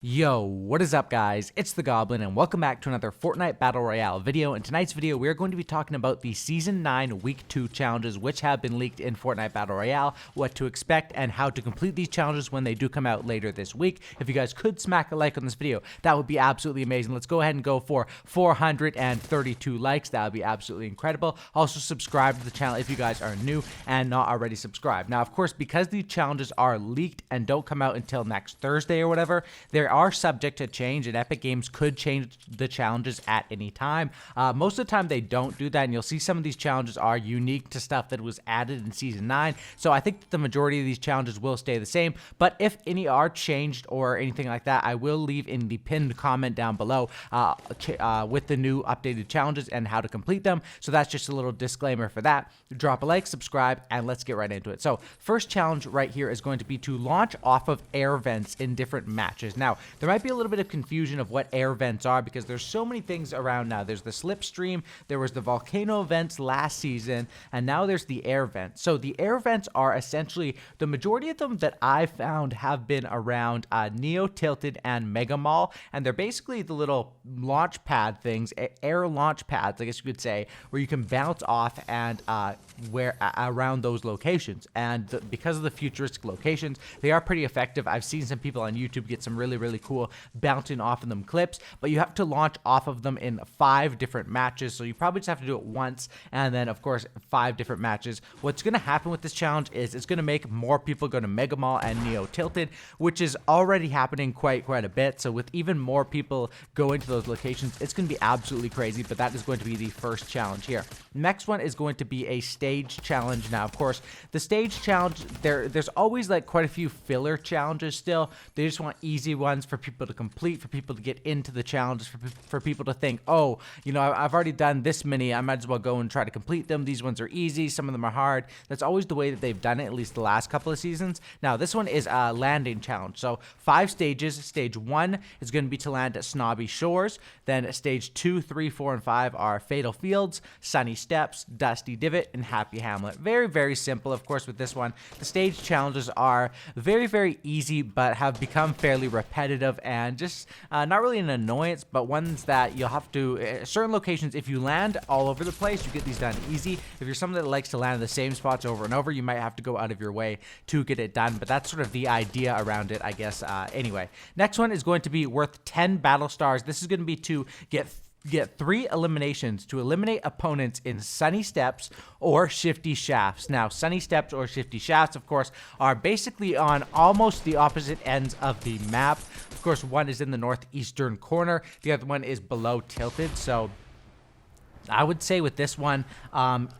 Yo, what is up guys? It's the Goblin and welcome back to another Fortnite Battle Royale video. In tonight's video, we are going to be talking about the Season 9 Week 2 challenges which have been leaked in Fortnite Battle Royale, what to expect, and how to complete these challenges when they do come out later this week. If you guys could smack a like on this video, that would be absolutely amazing. Let's go ahead and go for 432 likes. That would be absolutely incredible. Also, subscribe to the channel if you guys are new and not already subscribed. Now, of course, because these challenges are leaked and don't come out until next Thursday or whatever, there are subject to change, and Epic Games could change the challenges at any time. Most of the time they don't do that, and you'll see some of these challenges are unique to stuff that was added in Season 9, so I think the majority of these challenges will stay the same, but if any are changed or anything like that, I will leave in the pinned comment down below with the new updated challenges and how to complete them, so that's just a little disclaimer for that. Drop a like, subscribe, and let's get right into it. So first challenge right here is going to be to launch off of air vents in different matches. Now, there might be a little bit of confusion of what air vents are because there's so many things around now. There's the slipstream, there was the volcano vents last season, and now there's the air vents. So the air vents are essentially, the majority of them that I found have been around Neo Tilted and Mega Mall, and they're basically the little launch pad things, air launch pads, I guess you could say, where you can bounce off and where around those locations. And because of the futuristic locations, they are pretty effective. I've seen some people on YouTube get some really cool bouncing off of them clips, but you have to launch off of them in 5 different matches, so you probably just have to do it once, and then of course 5 different matches. What's going to happen with this challenge is it's going to make more people go to Mega Mall and Neo Tilted, which is already happening quite a bit. So with even more people going to those locations, it's going to be absolutely crazy, but that is going to be the first challenge here. Next one is going to be a stage challenge. Now, of course, the stage challenge, there's always like quite a few filler challenges still. They just want easy ones for people to complete, for people to get into the challenges, for people to think, oh, you know, I've already done this many, I might as well go and try to complete them. These ones are easy, some of them are hard. That's always the way that they've done it, at least the last couple of seasons. Now, this one is a landing challenge. So 5 stages. Stage 1 is going to be to land at Snobby Shores. Then stage 2, 3, 4, and 5 are Fatal Fields, Sunny Steps, Dusty Divot, and Happy Hamlet. Very simple. Of course, with this one, the stage challenges are very easy, but have become fairly repetitive and just not really an annoyance, but ones that you'll have to, certain locations, if you land all over the place, you get these done easy. If you're someone that likes to land in the same spots over and over, you might have to go out of your way to get it done, but that's sort of the idea around it, I guess. Anyway, next one is going to be worth 10 battle stars. This is going to be to get 3 eliminations to eliminate opponents in Sunny Steps or Shifty Shafts. Now, Sunny Steps or Shifty Shafts, of course, are basically on almost the opposite ends of the map. Of course, one is in the northeastern corner, the other one is below Tilted, so I would say with this one,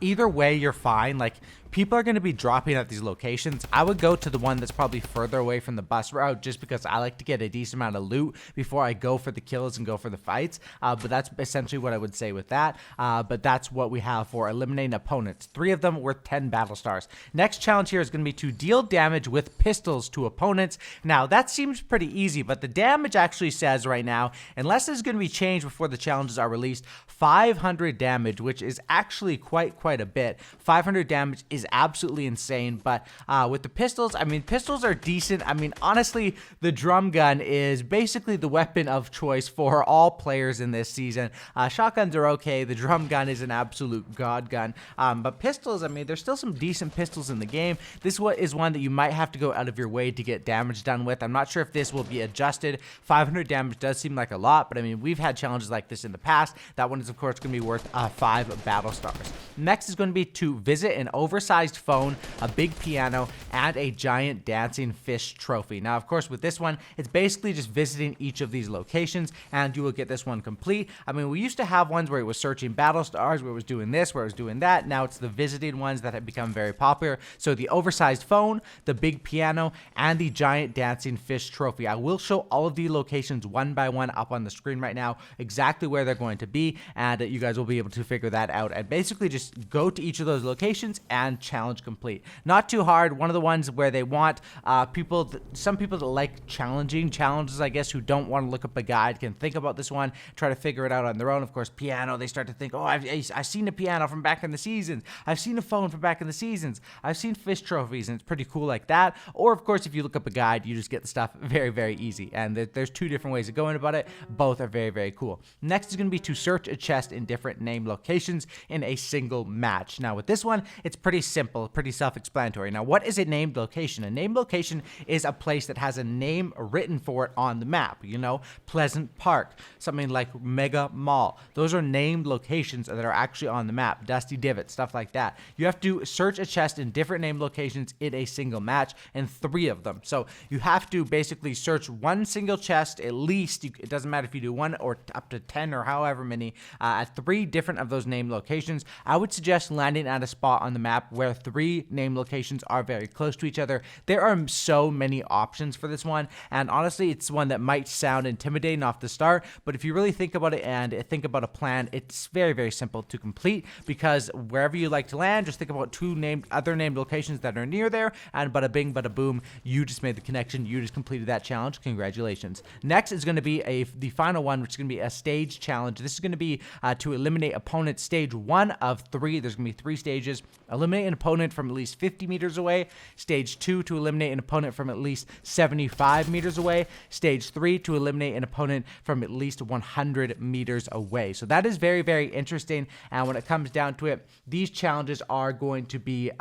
either way, you're fine. Like, people are going to be dropping at these locations. I would go to the one that's probably further away from the bus route just because I like to get a decent amount of loot before I go for the kills and go for the fights. But that's essentially what I would say with that. But that's what we have for eliminating opponents. 3 of them worth 10 battle stars. Next challenge here is going to be to deal damage with pistols to opponents. Now, that seems pretty easy, but the damage actually says right now, unless it's going to be changed before the challenges are released, 500 damage, which is actually quite a bit. 500 damage is absolutely insane, but with the pistols, I mean, pistols are decent. I mean, honestly, the drum gun is basically the weapon of choice for all players in this season. Shotguns are okay. The drum gun is an absolute god gun, but pistols, I mean, there's still some decent pistols in the game. This one is one that you might have to go out of your way to get damage done with. I'm not sure if this will be adjusted. 500 damage does seem like a lot, but I mean, we've had challenges like this in the past. That one is, of course, going to be worth 5 battle stars. Next is going to be to visit an oversized phone, a big piano, and a giant dancing fish trophy. Now, of course, with this one, it's basically just visiting each of these locations, and you will get this one complete. I mean, we used to have ones where it was searching battle stars, where it was doing this, where it was doing that. Now it's the visiting ones that have become very popular. So the oversized phone, the big piano, and the giant dancing fish trophy. I will show all of the locations one by one up on the screen right now, exactly where they're going to be, and you guys will be able to figure that out and basically just go to each of those locations and and challenge complete. Not too hard. One of the ones where they want some people that like challenging challenges, I guess, who don't want to look up a guide can think about this one, try to figure it out on their own. Of course, piano, they start to think, oh, I've seen a piano from back in the seasons. I've seen a phone from back in the seasons. I've seen fish trophies, and it's pretty cool like that. Or, of course, if you look up a guide, you just get the stuff very, very easy. And there's two different ways of going about it. Both are very, very cool. Next is going to be to search a chest in different named locations in a single match. Now, with this one, it's pretty simple, pretty self-explanatory. Now, what is a named location? A named location is a place that has a name written for it on the map. You know, Pleasant Park, something like Mega Mall. Those are named locations that are actually on the map. Dusty Divot, stuff like that. You have to search a chest in different named locations in a single match, and 3 of them. So you have to basically search one single chest at least. It doesn't matter if you do 1 or up to 10 or however many, at 3 different of those named locations. I would suggest landing at a spot on the map where 3 named locations are very close to each other. There are so many options for this one, and honestly, it's one that might sound intimidating off the start, but if you really think about it and think about a plan, it's very, very simple to complete, because wherever you like to land, just think about 2 other named locations that are near there, and bada bing, bada boom, you just made the connection. You just completed that challenge. Congratulations. Next is going to be the final one, which is going to be a stage challenge. This is going to be to eliminate opponents. Stage 1 of 3. There's going to be 3 stages. Eliminate an opponent from at least 50 meters away. Stage 2, to eliminate an opponent from at least 75 meters away. Stage 3, to eliminate an opponent from at least 100 meters away. So that is very, very interesting. And when it comes down to it, these challenges are going to be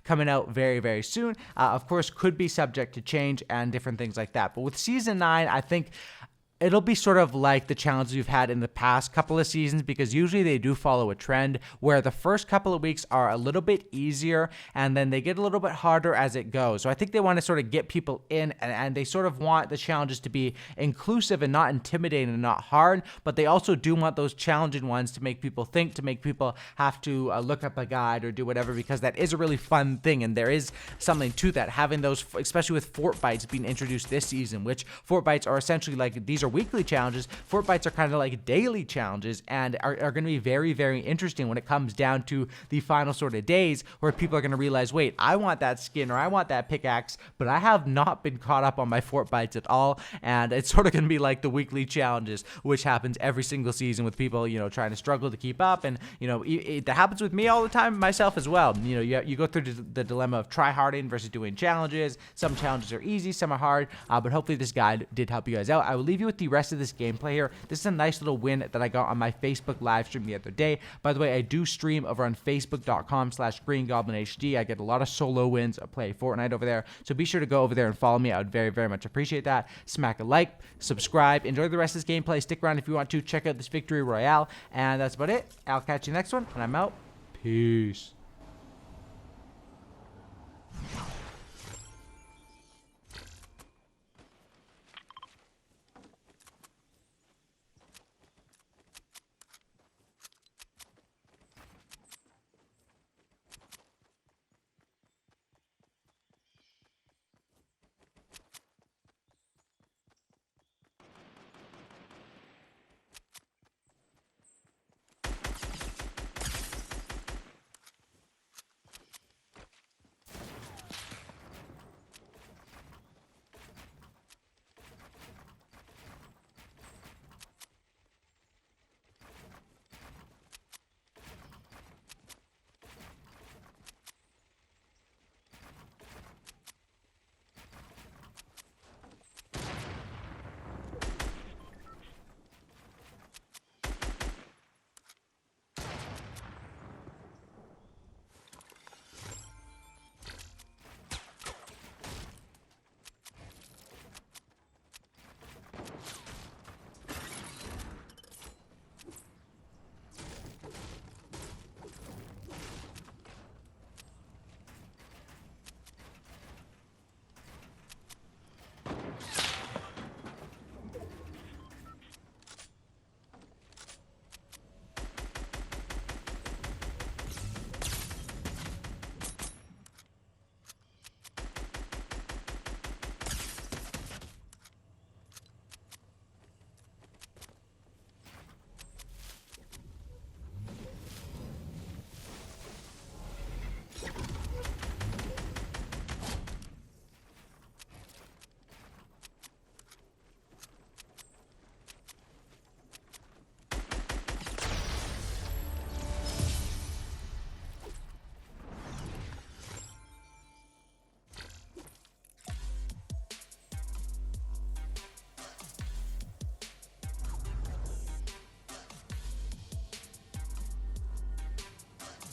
coming out very, very soon. Of course, could be subject to change and different things like that. But with Season 9, I think it'll be sort of like the challenges we've had in the past couple of seasons, because usually they do follow a trend where the first couple of weeks are a little bit easier and then they get a little bit harder as it goes. So I think they want to sort of get people in, and they sort of want the challenges to be inclusive and not intimidating and not hard, but they also do want those challenging ones to make people think, to make people have to look up a guide or do whatever, because that is a really fun thing, and there is something to that, having those, especially with Fort Bites being introduced this season, which Fort Bites are essentially like, these are weekly challenges. Fort Bites are kind of like daily challenges, and are going to be very, very interesting when it comes down to the final sort of days, where people are going to realize, wait, I want that skin or I want that pickaxe, but I have not been caught up on my Fort Bites at all. And it's sort of going to be like the weekly challenges, which happens every single season with people, you know, trying to struggle to keep up. And, you know, it happens with me all the time, myself as well. You know, you go through the dilemma of try harding versus doing challenges. Some challenges are easy, some are hard, but hopefully this guide did help you guys out. I will leave you with the rest of this gameplay here. This is a nice little win that I got on my Facebook live stream the other day. By the way, I do stream over on facebook.com/GreenGoblinHD. I get a lot of solo wins. I play Fortnite over there, so be sure to go over there and follow me. I would very, very much appreciate that. Smack a like, subscribe, enjoy the rest of this gameplay. Stick around if you want to. Check out this Victory Royale, and that's about it. I'll catch you next one, and I'm out. Peace.